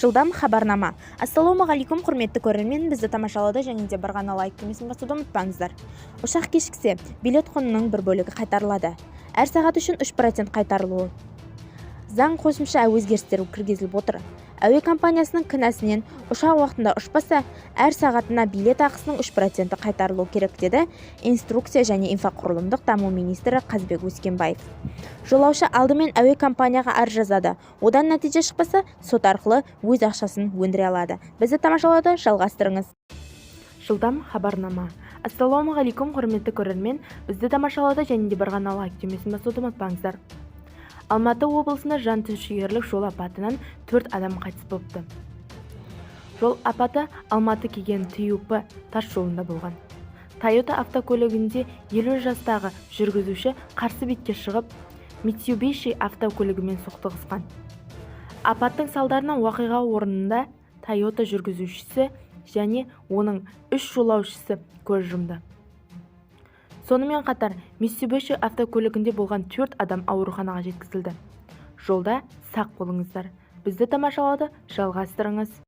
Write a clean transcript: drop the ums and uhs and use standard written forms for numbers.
Жылдам хабарнама. Ассалаумағалейкум, құрметті көрермен, бізді тамашалауды және де бір ғана лайк түймесін басуды ұмытпаңыздар. Ұшақ кешіксе, билет құнының бір бөлігі қайтарылады. Әр сағат үшін 3% қайтарылуы. Заң қосымша өзгерістер кіргізіліп отыр. Әуе компаниясының кінәсінен ұшақ уақытында ұшпаса, әр сағатына билет ақысының 3% қайтарылу керек деді инструкция және инфрақұрылымдық даму министрі Қазбек Өскенбаев. Жолаушы алдымен әуе компанияға арыз жазады. Одан нәтиже шықпаса, сот арқылы өз ақшасын өндіре алады. Бізді тамашалауды жалғастырыңыз. Жылдам хабарнама. Ассалаумағалейкум, құрметті көрермен, бізді тамашалауды және де бір ғана лайк түймесін басуды ұмытпаңыздар. Алматы облысында жантүршігерлік жол апатынан 4 адам қайтыс болыпты. Жол апаты Алматы Кеген ТЮП тас жолында болған. Toyota автокөлігінде 50 жастағы жүргізуші қарсы бетке шығып, Mitsubishi автокөлігімен соқтығысқан. Апаттың салдарынан уақиға орнында Toyota жүргізушісі және оның 3 жолаушысы көз жұмды. Сонымен қатар, Mitsubishi автокөлігінде болған 4 адам ауруханаға жеткізілді. Жолда сақ болыңыздар. Бізді тамашалауды жалғастырыңыз.